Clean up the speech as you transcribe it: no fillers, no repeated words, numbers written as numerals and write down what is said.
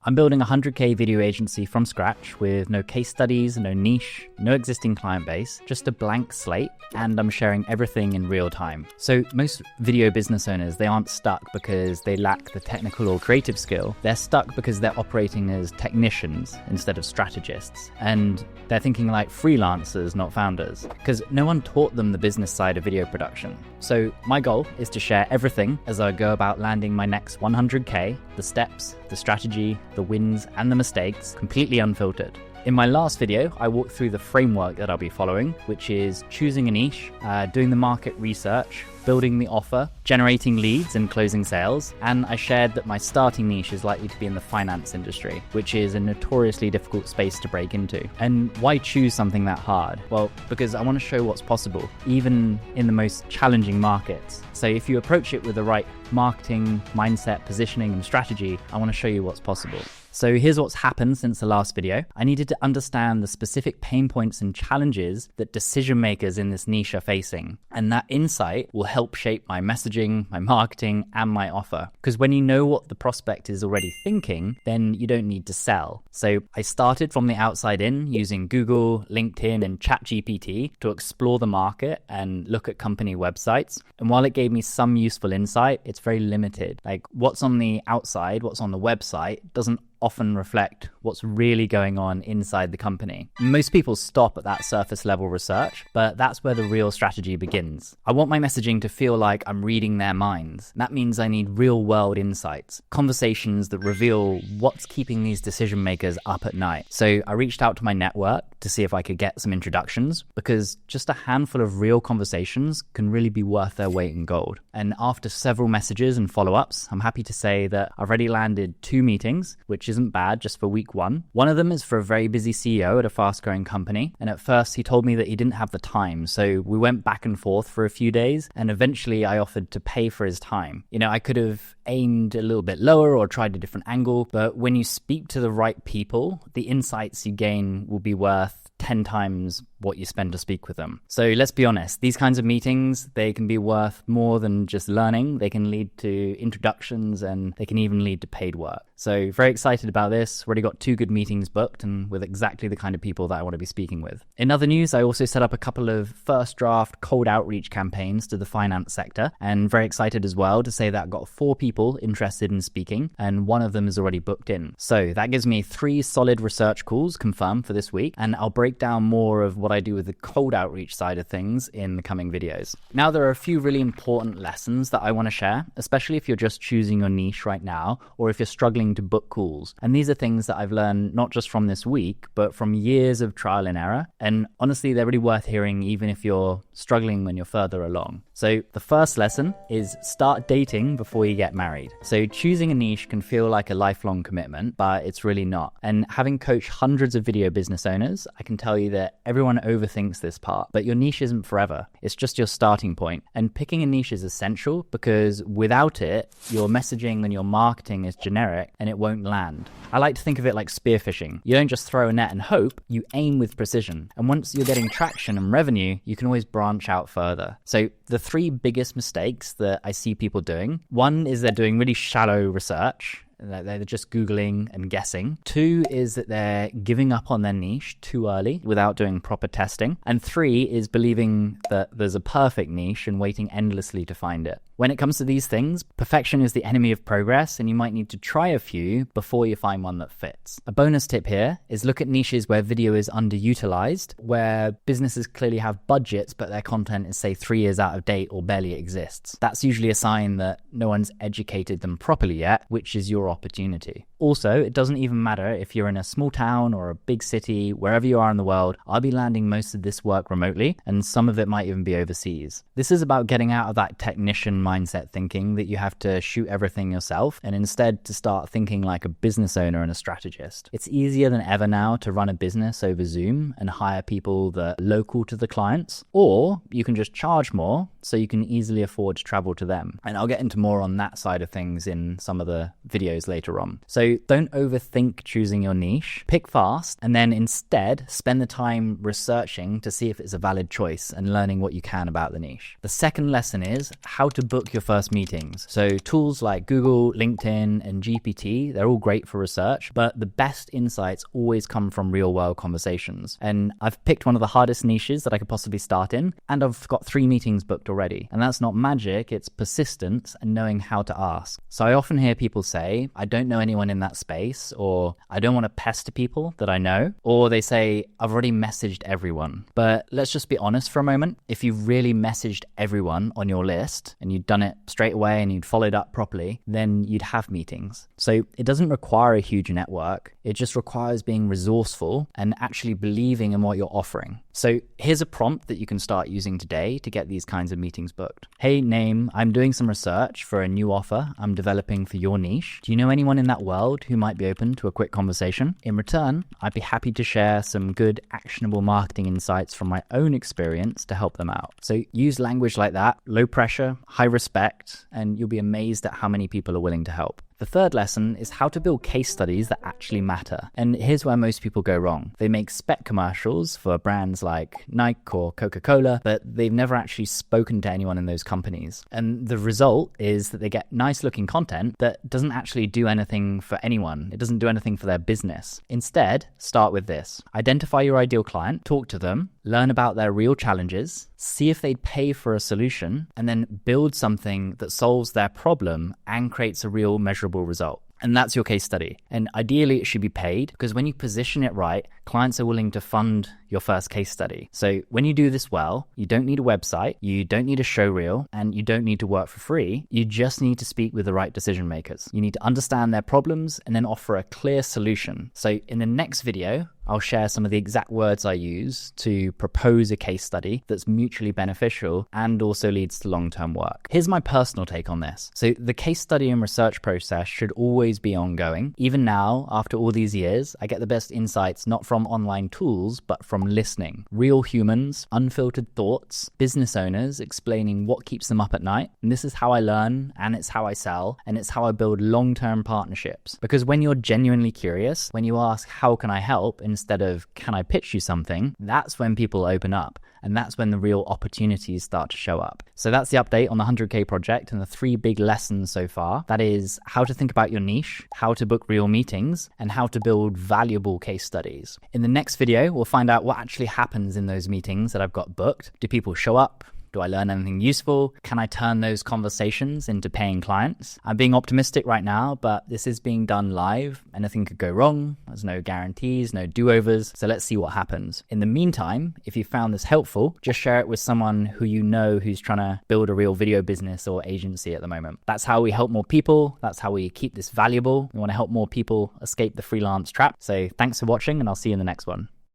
I'm building a 100K video agency from scratch with no case studies, no niche, no existing client base, just a blank slate, and I'm sharing everything in real time. So most video business owners, they aren't stuck because they lack the technical or creative skill. They're stuck because they're operating as technicians instead of strategists. And they're thinking like freelancers, not founders, because no one taught them the business side of video production. So my goal is to share everything as I go about landing my next 100K, the steps, the strategy, the wins, and the mistakes, completely unfiltered. In my last video, I walked through the framework that I'll be following, which is choosing a niche, doing the market research, building the offer, generating leads and closing sales, and I shared that my starting niche is likely to be in the finance industry, which is a notoriously difficult space to break into. And why choose something that hard? Well, because I want to show what's possible, even in the most challenging markets. So if you approach it with the right marketing, mindset, positioning, and strategy, I want to show you what's possible. So here's what's happened since the last video. I needed to understand the specific pain points and challenges that decision makers in this niche are facing. And that insight will help shape my messaging, my marketing, and my offer. Because when you know what the prospect is already thinking, then you don't need to sell. So I started from the outside in using Google, LinkedIn, and ChatGPT to explore the market and look at company websites. And while it gave me some useful insight, it's very limited. Like what's on the outside, what's on the website doesn't often reflect what's really going on inside the company. Most people stop at that surface level research, but that's where the real strategy begins. I want my messaging to feel like I'm reading their minds. That means I need real world insights, conversations that reveal what's keeping these decision makers up at night. So I reached out to my network to see if I could get some introductions, because just a handful of real conversations can really be worth their weight in gold. And after several messages and follow-ups, I'm happy to say that I've already landed 2 meetings, which isn't bad just for week 1. One of them is for a very busy CEO at a fast-growing company, and at first he told me that he didn't have the time, so we went back and forth for a few days, and eventually I offered to pay for his time. You know, I could have aimed a little bit lower or tried a different angle, but when you speak to the right people, the insights you gain will be worth 10 times what you spend to speak with them. So let's be honest, these kinds of meetings, they can be worth more than just learning. They can lead to introductions and they can even lead to paid work. So very excited about this. Already got 2 good meetings booked and with exactly the kind of people that I want to be speaking with. In other news, I also set up a couple of first draft cold outreach campaigns to the finance sector, and very excited as well to say that I've got 4 people interested in speaking and one of them is already booked in. So that gives me 3 solid research calls confirmed for this week, and I'll break down more of what I do with the cold outreach side of things in the coming videos. Now, there are a few really important lessons that I want to share, especially if you're just choosing your niche right now, or if you're struggling to book calls. And these are things that I've learned not just from this week, but from years of trial and error. And honestly, they're really worth hearing even if you're struggling when you're further along. So the first lesson is start dating before you get married. So choosing a niche can feel like a lifelong commitment, but it's really not. And having coached hundreds of video business owners, I can tell you that everyone overthinks this part, but your niche isn't forever. It's just your starting point. And picking a niche is essential because without it, your messaging and your marketing is generic and it won't land. I like to think of it like spearfishing. You don't just throw a net and hope, you aim with precision. And once you're getting traction and revenue, you can always branch out further. So the 3 biggest mistakes that I see people doing, one is they're doing really shallow research. They're just Googling and guessing. 2 is that they're giving up on their niche too early without doing proper testing. And 3 is believing that there's a perfect niche and waiting endlessly to find it. When it comes to these things, perfection is the enemy of progress, and you might need to try a few before you find one that fits. A bonus tip here is look at niches where video is underutilized, where businesses clearly have budgets, but their content is, say, 3 years out of date or barely exists. That's usually a sign that no one's educated them properly yet, which is your opportunity. Also, it doesn't even matter if you're in a small town or a big city, wherever you are in the world, I'll be landing most of this work remotely, and some of it might even be overseas. This is about getting out of that technician mindset thinking that you have to shoot everything yourself, and instead to start thinking like a business owner and a strategist. It's easier than ever now to run a business over Zoom and hire people that are local to the clients, or you can just charge more so you can easily afford to travel to them. And I'll get into more on that side of things in some of the videos later on. So don't overthink choosing your niche. Pick fast, and then instead spend the time researching to see if it's a valid choice and learning what you can about the niche. The second lesson is how to book your first meetings. So tools like Google, LinkedIn, and GPT, they're all great for research, but the best insights always come from real world conversations. And I've picked one of the hardest niches that I could possibly start in, and I've got 3 meetings booked already. And that's not magic, it's persistence and knowing how to ask. So I often hear people say, I don't know anyone in that space, or I don't want to pester people that I know, or they say, I've already messaged everyone. But let's just be honest for a moment. If you've really messaged everyone on your list and you'd done it straight away and you'd followed up properly, then you'd have meetings. So it doesn't require a huge network. It just requires being resourceful and actually believing in what you're offering. So here's a prompt that you can start using today to get these kinds of meetings booked. Hey, name, I'm doing some research for a new offer I'm developing for your niche. Do you know anyone in that world who might be open to a quick conversation? In return, I'd be happy to share some good actionable marketing insights from my own experience to help them out. So use language like that, low pressure, high respect, and you'll be amazed at how many people are willing to help. The third lesson is how to build case studies that actually matter. And here's where most people go wrong. They make spec commercials for brands like Nike or Coca-Cola, but they've never actually spoken to anyone in those companies. And the result is that they get nice looking content that doesn't actually do anything for anyone. It doesn't do anything for their business. Instead, start with this. Identify your ideal client, talk to them, learn about their real challenges, see if they'd pay for a solution, and then build something that solves their problem and creates a real measurable result. And that's your case study. And ideally, it should be paid, because when you position it right, clients are willing to fund your first case study. So when you do this well, you don't need a website, you don't need a show reel, and you don't need to work for free. You just need to speak with the right decision makers. You need to understand their problems and then offer a clear solution. So in the next video, I'll share some of the exact words I use to propose a case study that's mutually beneficial and also leads to long-term work. Here's my personal take on this. So the case study and research process should always be ongoing. Even now, after all these years, I get the best insights not from online tools, but from listening. Real humans, unfiltered thoughts, business owners explaining what keeps them up at night. And this is how I learn, and it's how I sell, and it's how I build long-term partnerships. Because when you're genuinely curious, when you ask, how can I help, instead of, can I pitch you something? That's when people open up. And that's when the real opportunities start to show up. So that's the update on the 100K project and the 3 big lessons so far. That is how to think about your niche, how to book real meetings, and how to build valuable case studies. In the next video, we'll find out what actually happens in those meetings that I've got booked. Do people show up? Do I learn anything useful? Can I turn those conversations into paying clients? I'm being optimistic right now, but this is being done live. Anything could go wrong. There's no guarantees, no do-overs. So let's see what happens. In the meantime, if you found this helpful, just share it with someone who you know who's trying to build a real video business or agency at the moment. That's how we help more people. That's how we keep this valuable. We want to help more people escape the freelance trap. So thanks for watching, and I'll see you in the next one.